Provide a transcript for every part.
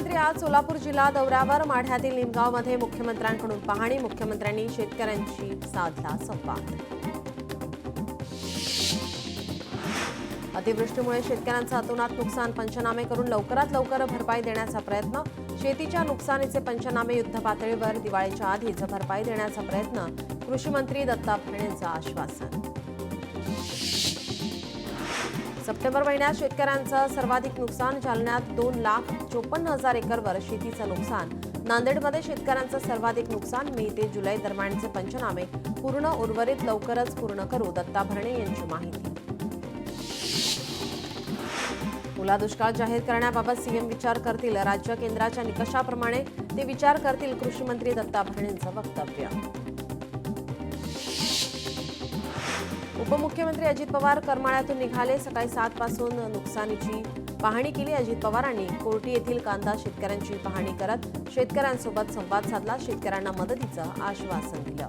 मुख्यमंत्री आज सोलापूर जिल्हा दौऱ्यावर माढ्यातील निमगावमध्ये मुख्यमंत्र्यांकडून पाहणी. मुख्यमंत्र्यांनी शेतकऱ्यांशी साधला संवाद. अतिवृष्टीमुळे शेतकऱ्यांचं अतोनात नुकसान, पंचनामे करून लवकरात लवकर भरपाई देण्याचा प्रयत्न. शेतीच्या नुकसानीचे पंचनामे युद्धपातळीवर दिवाळीच्या आधीच भरपाई देण्याचा प्रयत्न. कृषी मंत्री दत्ता भरणेंचं आश्वासन. सप्टेंबर महिन्यात शेतकऱ्यांचं सर्वाधिक नुकसान. जालन्यात 2,54,000 एकरवर शेतीचं नुकसान. नांदेडमध्ये शेतकऱ्यांचं सर्वाधिक नुकसान. मे ते जुलै दरम्यानचे पंचनामे पूर्ण, उर्वरित लवकरच पूर्ण करू. दत्ता भरणे यांची माहिती. ओला दुष्काळ जाहीर करण्याबाबत सीएम विचार करतील. राज्य केंद्राच्या निकषाप्रमाणे ते विचार करतील. कृषी मंत्री दत्ता भरणेंचं वक्तव्य. उपमुख्यमंत्री अजित पवार करमाळ्यातून निघाले. सकाळी 7 पासून नुकसानीची पाहणी केली. अजित पवारांनी कोर्टी येथील कांदा शेतकऱ्यांची पाहणी करत शेतकऱ्यांसोबत संवाद साधला. शेतकऱ्यांना मदतीचं आश्वासन दिलं.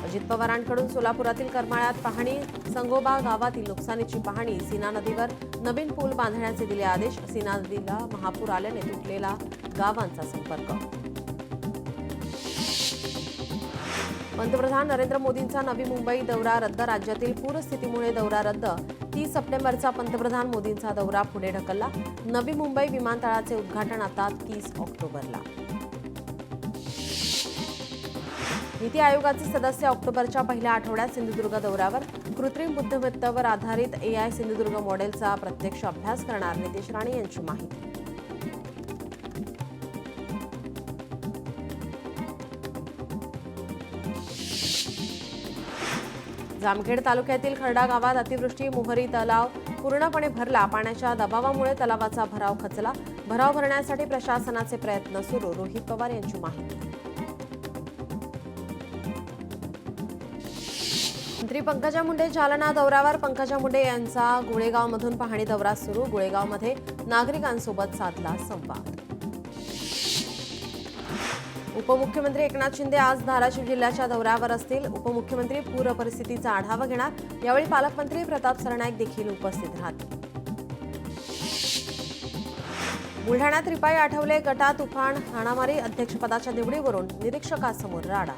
अजित पवारांकडून सोलापुरातील करमाळ्यात पाहणी. संगोबा गावातील नुकसानीची पाहणी. सीना नदीवर नवीन पूल बांधण्याचे दिले आदेश. सीना नदीला महापूर आल्याने तुटलेला गावांचा संपर्क. पंतप्रधान नरेंद्र मोदींचा नवी मुंबई दौरा रद्द. राज्यातील पूरस्थितीमुळे दौरा रद्द. 30 सप्टेंबरचा पंतप्रधान मोदींचा दौरा पुढे ढकलला. नवी मुंबई विमानतळाचे उद्घाटन आता 30 ऑक्टोबरला. नीती आयोगाचे सदस्य ऑक्टोबरच्या पहिल्या आठवड्यात सिंधुदुर्ग दौऱ्यावर. कृत्रिम बुद्धिमत्तेवर आधारित एआय सिंधुदुर्ग मॉडेलचा प्रत्यक्ष अभ्यास करणार. नितेश राणे यांची माहिती. जामखेड तालुक्यातील खर्डा गावात अतिवृष्टी. मोहरी तलाव पूर्णपणे भरला. पाण्याच्या दबावामुळे तलावाचा भराव खचला. भराव भरण्यासाठी प्रशासनाचे प्रयत्न सुरू. रोहित पवार यांची माहिती. मंत्री पंकजा मुंडे जालना दौऱ्यावर. पंकजा मुंडे यांचा गोळेगावमधून पाहणी दौरा सुरू. गोळेगावमध्ये नागरिकांसोबत साधला संवाद. उपमुख्यमंत्री एकनाथ शिंदे आज धाराशिव जिल्ह्याच्या दौऱ्यावर असतील. उपमुख्यमंत्री पूर परिस्थितीचा आढावा घेणार. यावेळी पालकमंत्री प्रताप सरनाईक देखील उपस्थित राहतील. बुलढाण्यात रिपाई आठवले गटात तुफान हाणामारी. अध्यक्षपदाच्या निवडीवरून निरीक्षकासमोर राडा.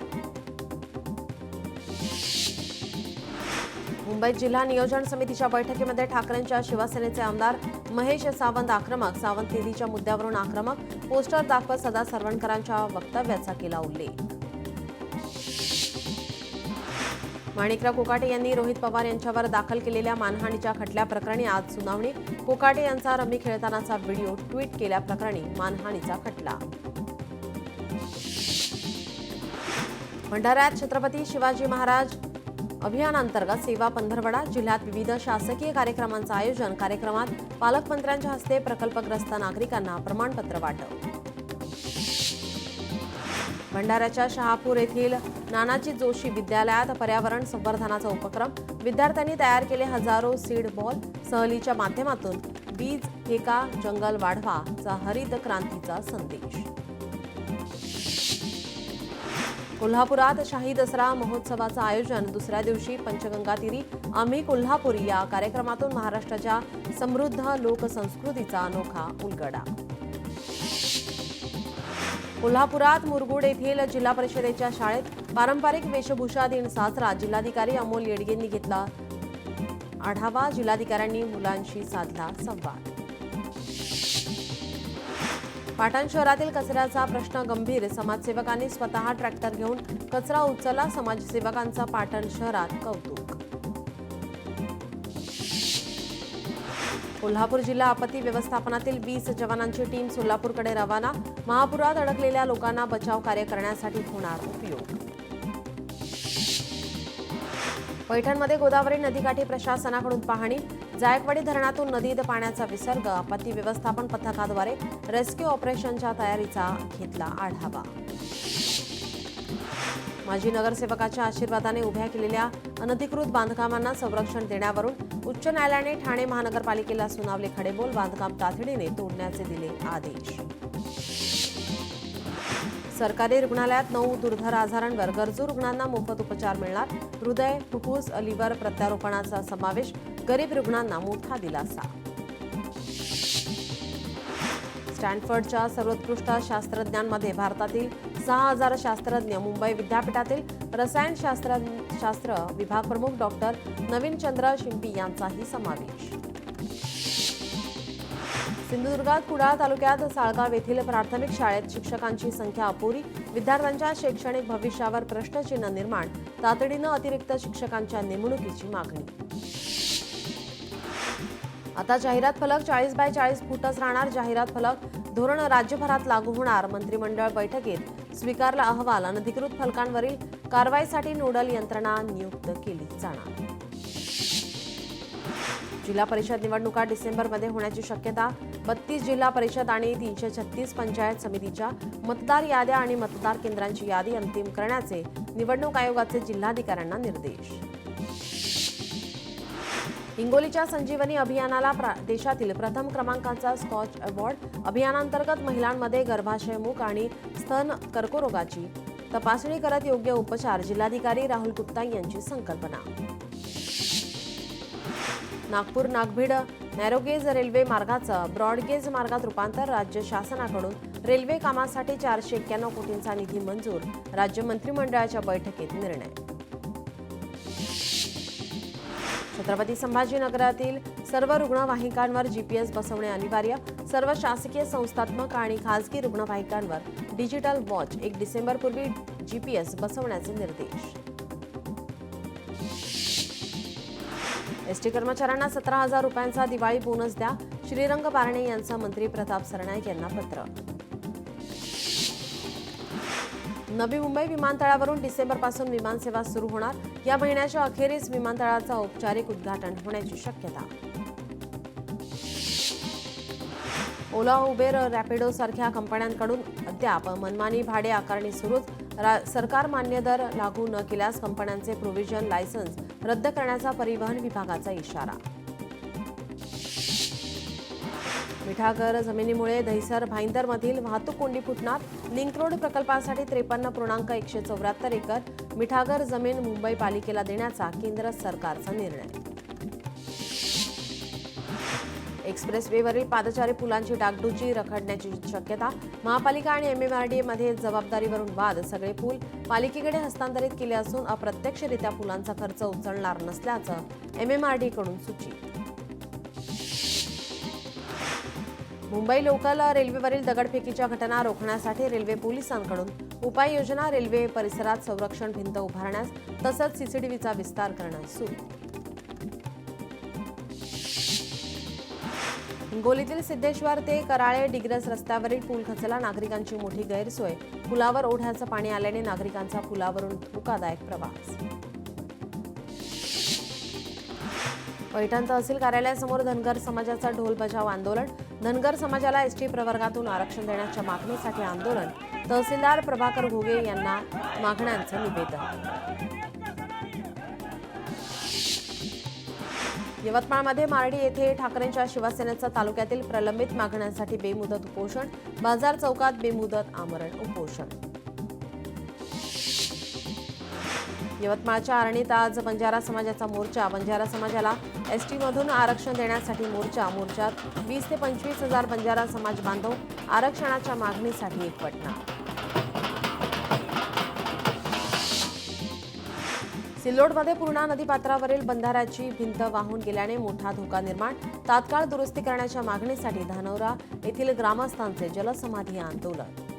मुंबईत जिल्हा नियोजन समितीच्या बैठकीमध्ये ठाकरेंच्या शिवसेनेचे आमदार महेश सावंत आक्रमक. सावंत निधीच्या मुद्द्यावरून आक्रमक. पोस्टर दाखवत सदा सरवणकरांच्या वक्तव्याचा केला उल्लेख. माणिकराव कोकाटे यांनी रोहित पवार यांच्यावर दाखल केलेल्या मानहानीच्या खटल्याप्रकरणी आज सुनावणी. कोकाटे यांचा रमी खेळतानाचा व्हिडिओ ट्विट केल्याप्रकरणी मानहानीचा खटला. भंडाऱ्यात छत्रपती शिवाजी महाराज अभियानांतर्गत सेवा पंधरवडा. जिल्ह्यात विविध शासकीय कार्यक्रमांचं आयोजन. कार्यक्रमात पालकमंत्र्यांच्या हस्ते प्रकल्पग्रस्त नागरिकांना प्रमाणपत्र वाटप. भंडाऱ्याच्या शहापूर येथील नानाजी जोशी विद्यालयात पर्यावरण संवर्धनाचा उपक्रम. विद्यार्थ्यांनी तयार केले हजारो सीड बॉल. सहलीच्या माध्यमातून बीज फेका, जंगल वाढवा हरित क्रांतीचा संदेश. कोल्हापुरात शाही दसरा महोत्सवाचं आयोजन. दुसऱ्या दिवशी पंचगंगा तीरी आम्ही कोल्हापुरी या कार्यक्रमातून महाराष्ट्राच्या समृद्ध लोकसंस्कृतीचा अनोखा उलगडा. कोल्हापुरात मुरगुड येथील जिल्हा परिषदेच्या शाळेत पारंपरिक वेशभूषा दिन साजरा. जिल्हाधिकारी अमोल येडगेंनी घेतला आढावा. जिल्हाधिकाऱ्यांनी मुलांशी साधला संवाद. पाटण शहरातील कचऱ्याचा प्रश्न गंभीर. समाजसेवकांनी स्वतः ट्रॅक्टर घेऊन कचरा उचलला. समाजसेवकांचा पाटण शहरात कौतुक. कोल्हापूर जिल्हा आपत्ती व्यवस्थापनातील 20 जवानांची टीम सोलापूरकडे रवाना. महापुरात अडकलेल्या लोकांना बचाव कार्य करण्यासाठी होणार उपयोग. पैठणमध्ये गोदावरी नदीकाठी प्रशासनाकडून पाहणी. जायकवाडी धरणातून नदीत पाण्याचा विसर्ग. आपत्ती व्यवस्थापन पथकाद्वारे रेस्क्यू ऑपरेशनच्या तयारीचा घेतला आढावा. माजी नगरसेवकाच्या आशीर्वादाने उभ्या केलेल्या अनधिकृत बांधकामांना संरक्षण देण्यावरून उच्च न्यायालयाने ठाणे महानगरपालिकेला सुनावले खडेबोल. बांधकाम तातडीने तोडण्याचे दिले आदेश. सरकारी रुग्णालयात 9 दुर्धर आजारांवर गरजू रुग्णांना मोफत उपचार मिळणार. हृदय, फुफ्फुस, लिव्हर प्रत्यारोपणाचा समावेश. गरीब रुग्णांना मोठा दिलासा. स्टॅनफर्डच्या सर्वोत्कृष्ट शास्त्रज्ञांमध्ये भारतातील 6,000 शास्त्रज्ञ, मुंबई विद्यापीठातील रसायनशास्त्र विभाग प्रमुख डॉक्टर नवीन चंद्र शिंपी यांचाही समावेश. सिंधुदुर्गात कुडाळ तालुक्यात साळगाव येथील प्राथमिक शाळेत शिक्षकांची संख्या अपुरी, विद्यार्थ्यांच्या शैक्षणिक भविष्यावर प्रश्नचिन्ह निर्माण, तातडीनं अतिरिक्त शिक्षकांच्या नेमणुकीची मागणी. आता जाहिरात फलक 40 बाय 40 फूटच राहणार. जाहिरात फलक धोरण राज्यभरात लागू होणार. मंत्रिमंडळ बैठकीत स्वीकारला अहवाल. अनधिकृत फलकांवरील कारवाईसाठी नोडल यंत्रणा नियुक्त केली जाणार. जिल्हा परिषद निवडणुका डिसेंबरमध्ये होण्याची शक्यता. 32 जिल्हा परिषद आणि 336 पंचायत समितीच्या मतदार याद्या आणि मतदार केंद्रांची यादी अंतिम करण्याचे निवडणूक आयोगाचे जिल्हाधिकाऱ्यांना निर्देश. हिंगोलीच्या संजीवनी अभियानाला देशातील प्रथम क्रमांकाचा स्कॉच अवॉर्ड. अभियानांतर्गत महिलांमध्ये गर्भाशयमुख आणि स्तन कर्करोगाची तपासणी करत योग्य उपचार. जिल्हाधिकारी राहुल गुप्ता यांची संकल्पना. नागपूर नागभीड नॅरोगेज रेल्वे मार्गाचं ब्रॉडगेज मार्गात रूपांतर. राज्य शासनाकडून रेल्वे कामासाठी 491 कोटींचा निधी मंजूर. राज्य मंत्रिमंडळाच्या बैठकीत निर्णय. छत्रपती संभाजीनगरातील सर्व रुग्णवाहिकांवर जीपीएस बसवणे अनिवार्य. सर्व शासकीय, संस्थात्मक आणि खासगी रुग्णवाहिकांवर डिजिटल वॉच. 1 डिसेंबरपूर्वी जीपीएस बसवण्याचे निर्देश. एसटी कर्मचाऱ्यांना 17,000 रुपयांचा दिवाळी बोनस द्या. श्रीरंग बारणे यांचं मंत्री प्रताप सरनाईक यांना पत्र. नवी मुंबई विमानतळावरून डिसेंबरपासून विमानसेवा सुरू होणार. या महिन्याच्या अखेरीस विमानतळाचं औपचारिक उद्घाटन होण्याची शक्यता. ओला, उबेर, रॅपिडो सारख्या कंपन्यांकडून अद्याप मनमानी भाडे आकारणी सुरूच. सरकार मान्य दर लागू न केल्यास कंपन्यांचे प्रोव्हिजन लायसन्स रद्द करण्याचा परिवहन विभागाचा इशारा. मिठागर जमिनीमुळे दहिसर भाईंदरमधील वाहतूक कोंडी फुटणार. लिंक रोड प्रकल्पासाठी 53.174 एकर मिठागर जमीन मुंबई पालिकेला देण्याचा केंद्र सरकारचा निर्णय. एक्सप्रेसवेवरील पादचारी पुलांची डागडुजी रखडण्याची शक्यता. महापालिका आणि MMRDA मध्ये जबाबदारीवरून वाद. सगळे पूल पालिकेकडे हस्तांतरित केले असून अप्रत्यक्षरित्या पुलांचा खर्च उचलणार नसल्याचं MMRDA कडून सूचित. मुंबई लोकल रेल्वेवरील दगडफेकीच्या घटना रोखण्यासाठी रेल्वे पोलिसांकडून उपाययोजना. रेल्वे परिसरात संरक्षण भिंत उभारण्यास तसंच सीसीटीव्हीचा विस्तार करण्यास सुरू. हिंगोलीतील सिद्धेश्वर ते कराळे डिग्रस रस्त्यावरील पूल खचला. नागरिकांची मोठी गैरसोय. पुलावर ओढ्याचं पाणी आल्याने नागरिकांचा पुलावरून धोकादायक प्रवास. पैठण तहसील कार्यालयासमोर धनगर समाजाचा ढोल बजाव आंदोलन. धनगर समाजाला एसटी प्रवर्गातून आरक्षण देण्याच्या मागणीसाठी आंदोलन. तहसीलदार प्रभाकर घोगे यांना मागण्यांचं निवेदन. यवतमाळमध्ये मार्डी येथे ठाकरेंच्या शिवसेनेचं तालुक्यातील प्रलंबित मागण्यांसाठी बेमुदत उपोषण. बाजार चौकात बेमुदत आमरण उपोषण. यवतमाळच्या आरणीत आज बंजारा समाजाचा मोर्चा. बंजारा समाजाला एसटीमधून आरक्षण देण्यासाठी मोर्चा. मोर्चात 20 ते 25 हजार बंजारा समाज बांधव आरक्षणाच्या मागणीसाठी एकवटणार. सिल्लोडमध्ये पूर्णा नदीपात्रावरील बंधाऱ्याची भिंत वाहून गेल्याने मोठा धोका निर्माण. तात्काळ दुरुस्ती करण्याच्या मागणीसाठी धानोरा येथील ग्रामस्थांचे जलसमाधी आंदोलन.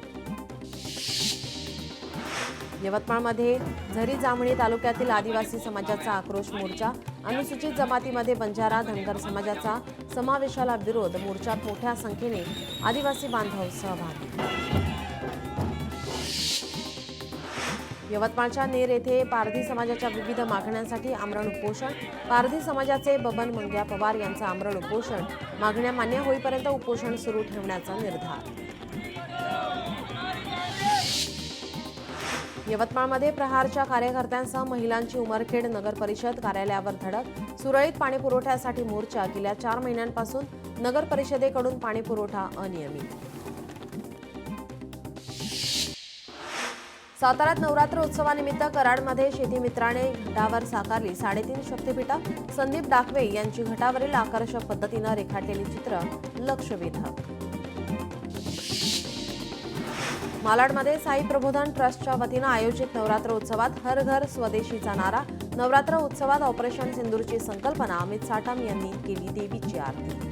यवतमाळमध्ये झरी जामणी तालुक्यातील आदिवासी समाजाचा आक्रोश मोर्चा. अनुसूचित जमातीमध्ये बंजारा धनगर समाजाचा समावेशाला विरोध. मोर्चात मोठ्या संख्येने आदिवासी बांधव सहभागी. यवतमाळच्या नेर येथे पारधी समाजाच्या विविध मागण्यांसाठी आमरण उपोषण. पारधी समाजाचे बबन मंग्या पवार यांचं आमरण उपोषण. मागण्या मान्य होईपर्यंत उपोषण सुरू ठेवण्याचा निर्धार. यवतमाळमध्ये प्रहारच्या कार्यकर्त्यांसह महिलांची उमरखेड नगर परिषद कार्यालयावर धडक. सुरळीत पाणीपुरवठ्यासाठी मोर्चा. गेल्या 4 महिन्यांपासून नगर परिषदेकडून पाणीपुरवठा अनियमित. साताऱ्यात नवरात्र उत्सवानिमित्त कराडमध्ये शेतीमित्राने घटावर साकारली 3.5 शक्तिपीठं. संदीप डाकवे यांची घटावरील आकर्षक पद्धतीनं रेखाटलेली चित्र लक्षवेधक. मालाडमध्ये साई प्रबोधन ट्रस्टच्या वतीनं आयोजित नवरात्र उत्सवात हर घर स्वदेशीचा नारा. नवरात्र उत्सवात ऑपरेशन सिंदूरची संकल्पना. अमित साटम यांनी केली देवीची आरती.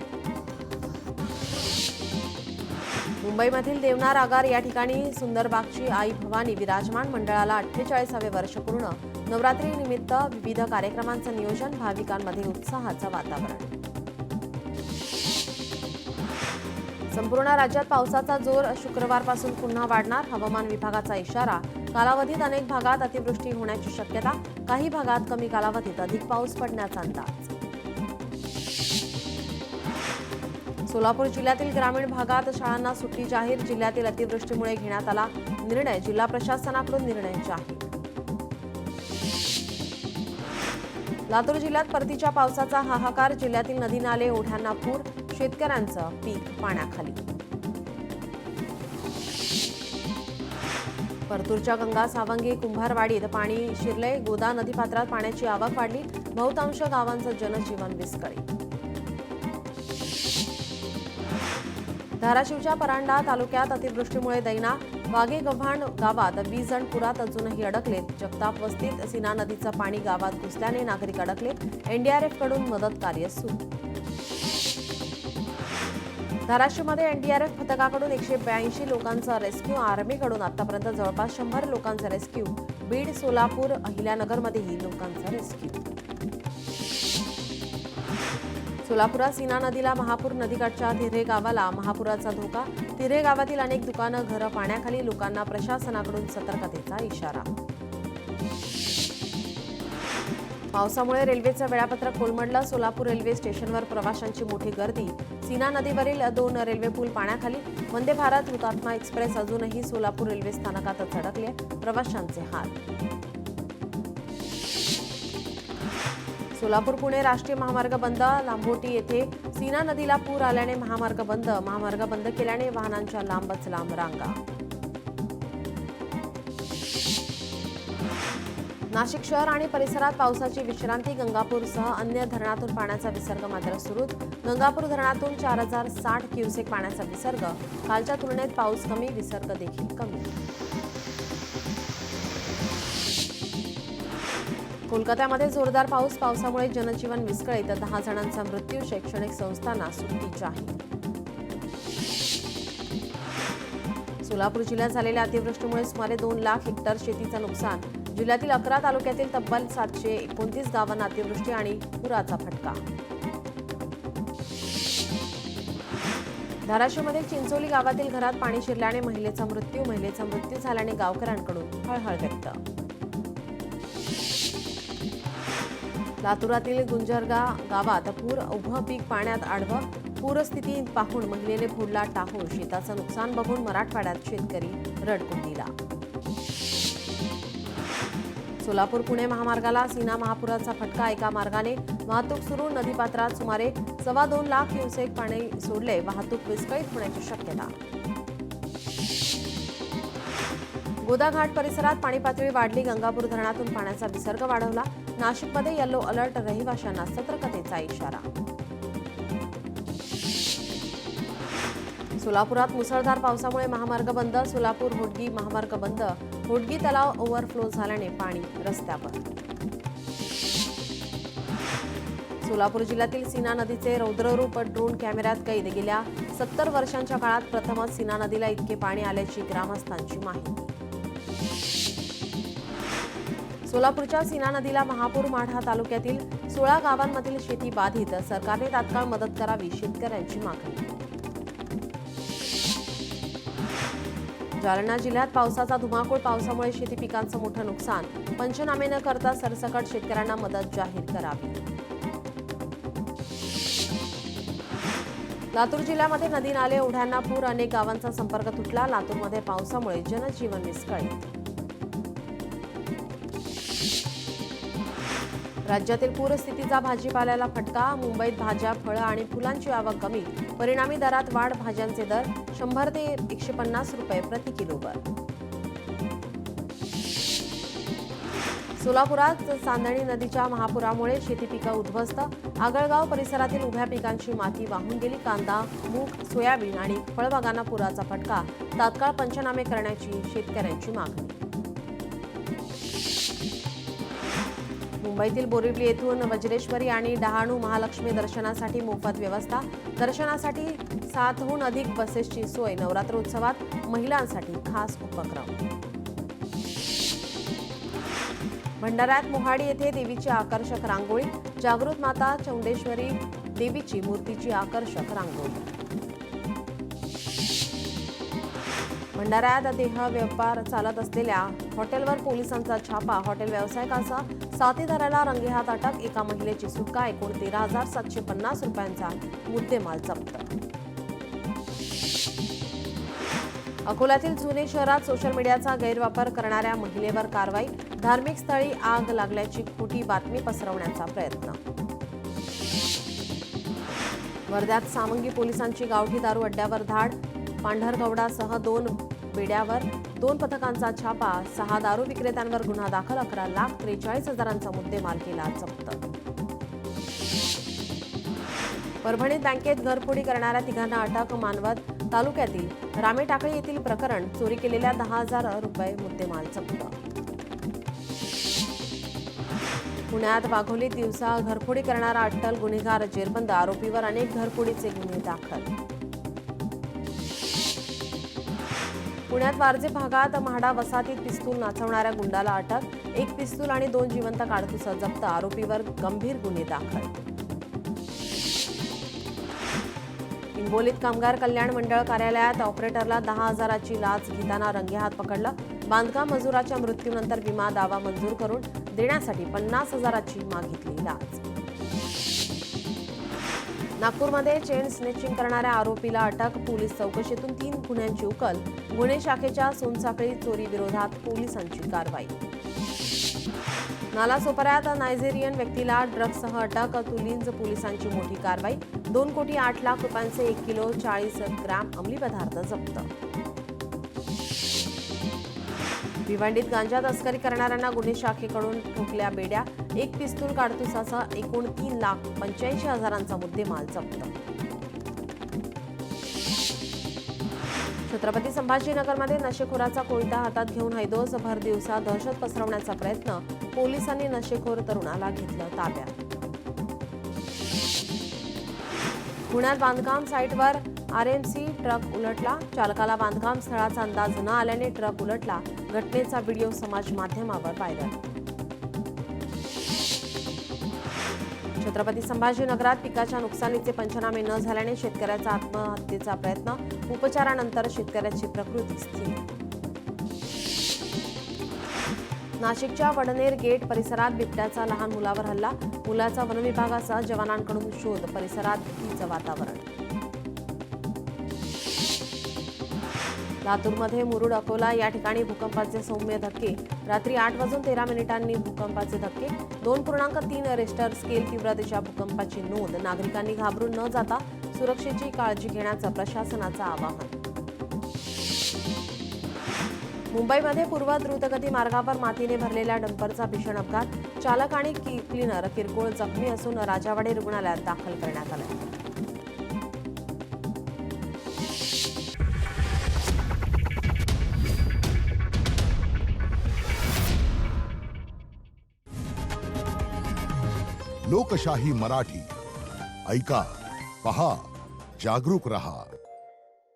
मुंबईमधील देवनार आगार या ठिकाणी सुंदरबागची आई भवानी विराजमान. मंडळाला 48वे वर्ष पूर्ण. नवरात्रीनिमित्त विविध कार्यक्रमांचं नियोजन. भाविकांमध्ये उत्साहाचं वातावरण. संपूर्ण राज्यात पावसाचा जोर शुक्रवारपासून पुन्हा वाढणार. हवामान विभागाचा इशारा. कालावधीत अनेक भागात अतिवृष्टी होण्याची शक्यता. काही भागात कमी कालावधीत अधिक पाऊस पडण्याचा अंदाज. सोलापूर जिल्ह्यातील ग्रामीण भागात शाळांना सुट्टी जाहीर. जिल्ह्यातील अतिवृष्टीमुळे घेण्यात आला निर्णय. जिल्हा प्रशासनाकडून निर्णय जाहीर. लातूर जिल्ह्यात परतीच्या पावसाचा हाहाकार. जिल्ह्यातील नदी नाले ओढ्यांना पूर. शेतकऱ्यांचं पीक पाण्याखाली. परतूरच्या गंगा सावंगी कुंभारवाडीत पाणी शिरले. गोदा नदीपात्रात पाण्याची आवक वाढली. बहुतांश गावांचं जनजीवन विस्कळीत. धाराशिवच्या परांडा तालुक्यात अतिवृष्टीमुळे दैना. वाघे गव्हाण गावात 20 जण पुरात अजूनही अडकलेत. जगताप वस्तीत सीना नदीचं पाणी गावात घुसल्याने नागरिक अडकले. एनडीआरएफकडून मदत कार्य सुरू. धाराशिवमध्ये एनडीआरएफ पथकाकडून 182 लोकांचं रेस्क्यू. आर्मीकडून आतापर्यंत जवळपास 100 लोकांचं रेस्क्यू. बीड, सोलापूर, अहिल्यानगरमध्येही लोकांचा रेस्क्यू. सोलापुरात सीना नदीला महापूर. नदीकाठच्या तिऱ्हे गावाला महापुराचा धोका. तिऱ्हे गावातील अनेक दुकानं, घरं पाण्याखाली. लोकांना प्रशासनाकडून सतर्कतेचा इशारा. पावसामुळे रेल्वेचं वेळापत्रक कोलमडलं. सोलापूर रेल्वे स्टेशनवर प्रवाशांची मोठी गर्दी. सीना नदीवरील 2 रेल्वे पूल पाण्याखाली. वंदे भारत हुतात्मा एक्सप्रेस अजूनही सोलापूर रेल्वे स्थानकातच अडकले. प्रवाशांचे हाल. सोलापूर पुणे राष्ट्रीय महामार्ग बंद. लांबोटी येथे सीना नदीला पूर आल्याने महामार्ग बंद. महामार्ग बंद केल्याने वाहनांच्या लांबच लांब रांगा. नाशिक शहर आणि परिसरात पावसाची विश्रांती. गंगापूरसह अन्य धरणातून पाण्याचा विसर्ग मात्र सुरूच. गंगापूर धरणातून 4060 क्युसेक पाण्याचा विसर्ग. कालच्या तुलनेत पाऊस कमी. विसर्ग देखील कमी. कोलकात्यामध्ये जोरदार पाऊस. पावसामुळे जनजीवन विस्कळीत. 10 जणांचा मृत्यू. शैक्षणिक संस्थांना सुट्टी जाहीर. सोलापूर जिल्ह्यात झालेल्या अतिवृष्टीमुळे सुमारे 2 लाख हेक्टर शेतीचं नुकसान. जिल्ह्यातील 11 तालुक्यातील तब्बल 729 गावांना अतिवृष्टी आणि पुराचा फटका. धाराशिवमध्ये चिंचोली गावातील घरात पाणी शिरल्याने महिलेचा मृत्यू. महिलेचा मृत्यू झाल्याने गावकऱ्यांकडून हळहळ व्यक्त. लातूरातील गुंजरगा गावात पूर. उभं पीक पाण्यात आडवं. पूरस्थिती पाहून महिलेने फोडला टाहो. शेताचं नुकसान बघून मराठवाड्यात शेतकरी रडकुंडीला. सोलापूर पुणे महामार्गाला सीना महापुराचा फटका. एका मार्गाने वाहतूक सुरू. नदीपात्रात सुमारे 2.25 लाख क्युसेक पाणी सोडले. वाहतूक विस्कळीत होण्याची शक्यता. गोदा घाट परिसरात पाणी पातळी वाढली. गंगापूर धरणातून पाण्याचा विसर्ग वाढवला. नाशिकमध्ये येलो अलर्ट. रहिवाशांना सतर्कतेचा इशारा. सोलापुरात मुसळधार पावसामुळे महामार्ग बंद. सोलापूर होडगी महामार्ग बंद. होडगी तलाव ओव्हरफ्लो झाल्याने पाणी रस्त्यावर. सोलापूर जिल्ह्यातील सीना नदीचे रौद्ररूप ड्रोन कॅमेऱ्यात कैद. गेल्या 70 वर्षांच्या काळात प्रथमच सीना नदीला इतके पाणी आल्याची ग्रामस्थांची माहिती. सोलापूरच्या सीना नदीला महापूर. माढा तालुक्यातील 16 गावांमधील शेती बाधित. सरकारने तात्काळ मदत करावी. शेतकऱ्यांची मागणी. जालना जिल्ह्यात पावसाचा धुमाकूळ. पावसामुळे शेती पिकांचं मोठं नुकसान. पंचनामे न करता सरसकट शेतकऱ्यांना मदत जाहीर करावी. लातूर जिल्ह्यामध्ये नदी नाले ओढ्यांना पूर. अनेक गावांचा संपर्क तुटला. लातूरमध्ये पावसामुळे जनजीवन विस्कळीत. राज्यातील पूरस्थितीचा भाजीपाल्याला फटका. मुंबईत भाज्या, फळं आणि फुलांची आवक कमी. परिणामी दरात वाढ. भाज्यांचे दर 100 ते 150 रुपये प्रति किलोवर. सोलापुरात चांदणी नदीच्या महापुरामुळे शेती पिकं उद्ध्वस्त. आगळगाव परिसरातील उभ्या पिकांची माती वाहून गेली. कांदा, मूग, सोयाबीन आणि फळबागांना पुराचा फटका. तात्काळ पंचनामे करण्याची शेतकऱ्यांची मागणी. मुंबईतील बोरिवली येथून वज्रेश्वरी आणि डहाणू महालक्ष्मी दर्शनासाठी मोफत व्यवस्था. दर्शनासाठी 7हून अधिक बसेसची सोय. नवरात्रोत्सवात महिलांसाठी खास उपक्रम. भंडाऱ्यात मोहाडी येथे देवीची आकर्षक रांगोळी. जागृत माता चौंडेश्वरी देवीची मूर्तीची आकर्षक रांगोळी. भंडाऱ्यात देह व्यापार चालत असलेल्या हॉटेलवर पोलिसांचा छापा. हॉटेल व्यावसायिकाचा साथीदाराला रंगेहात अटक. एका महिलेची सुटका. एकूण 13,750 रुपयांचा मुद्देमाल जप्त. अकोल्यातील जुने शहरात सोशल मीडियाचा गैरवापर करणाऱ्या महिलेवर कारवाई. धार्मिक स्थळी आग लागल्याची खोटी बातमी पसरवण्याचा प्रयत्न. वर्ध्यात सामंगी पोलिसांची गावठी दारू अड्ड्यावर धाड. पांढरगवडासह 2 बेड्यावर 2 पथकांचा छापा. 6 दारू विक्रेत्यांवर गुन्हा दाखल. 11,43,000चा मुद्देमाल केला जप्त. परभणीत बँकेत घरफोडी करणाऱ्या 3घांना अटक. मानवत तालुक्यातील रामेटाकळी येथील प्रकरण. चोरी केलेल्या 10,000 रुपये मुद्देमाल जप्त. पुण्यात वाघोलीत दिवसा घरफोडी करणारा अट्टल गुन्हेगार जेरबंद. आरोपीवर अनेक घरफोडीचे गुन्हे दाखल. पुण्यात वारजे भागात म्हाडा वसाहतीत पिस्तूल नाचवणाऱ्या गुंडाला अटक. 1 पिस्तूल आणि 2 जिवंत काडतुस जप्त. आरोपीवर गंभीर गुन्हे दाखल. हिंगोलीत कामगार कल्याण मंडळ कार्यालयात ऑपरेटरला 10,000ची लाच घेताना रंगेहात पकडलं. बांधकाम मजुराच्या मृत्यूनंतर विमा दावा मंजूर करून देण्यासाठी 50,000ची मागितली लाच. नागपूरमध्ये चेन स्नेचिंग करणाऱ्या आरोपीला अटक. पोलीस चौकशीतून 3 गुन्ह्यांची उकल. गुन्हे शाखेच्या सोनसाखळी चोरी विरोधात पोलिसांची कारवाई. नालासोपाऱ्यात नायजेरियन व्यक्तीला ड्रग्जसह अटक. तुलिंज पोलिसांची मोठी कारवाई. 2 कोटी 8 लाख रुपयांचे 1 किलो 40 ग्रॅम अंमली पदार्थ जप्त. भिवंडीत गांजा तस्करी करणाऱ्यांना गुन्हे शाखेकडून ठोकल्या बेड्या. 1 पिस्तूल काडतुसासह एकूण 3,85,000चा मुद्देमाल जप्त. छत्रपती संभाजीनगरमध्ये नशेखोराचा कोयता हातात घेऊन हैदोस. भर दिवसा दहशत पसरवण्याचा प्रयत्न. पोलिसांनी नशेखोर तरुणाला घेतलं ताब्यात. पुण्यात बांधकाम साईटवर आरएमसी ट्रक उलटला. चालकाला बांधकाम स्थळाचा अंदाज न आल्याने ट्रक उलटला. घटनेचा व्हिडिओ समाज माध्यमावर व्हायरल. छत्रपती संभाजीनगरात पिकाच्या नुकसानीचे पंचनामे न झाल्याने शेतकऱ्याचा आत्महत्येचा प्रयत्न. उपचारानंतर शेतकऱ्याची प्रकृती स्थिर. नाशिकच्या वडनेर गेट परिसरात बिबट्याचा लहान मुलावर हल्ला. मुलाचा वनविभागासह जवानांकडून शोध. परिसरात भीतीचं वातावरण. लातूरमध्ये मुरुड अकोला या ठिकाणी भूकंपाचे सौम्य धक्के. रात्री 8:13 भूकंपाचे धक्के. 2.3 रिश्टर स्केल तीव्रतेच्या भूकंपाची नोंद. नागरिकांनी घाबरून न जाता सुरक्षेची काळजी घेण्याचं प्रशासनाचं आवाहन. मुंबईमध्ये पूर्व द्रुतगती मार्गावर मातीने भरलेल्या डंपरचा भीषण अपघात. चालक आणि क्लीनर किरकोळ जखमी असून राजावाडी रुग्णालयात दाखल करण्यात आले. लोकशाही मराठी ऐका, पहा, जागरूक रहा.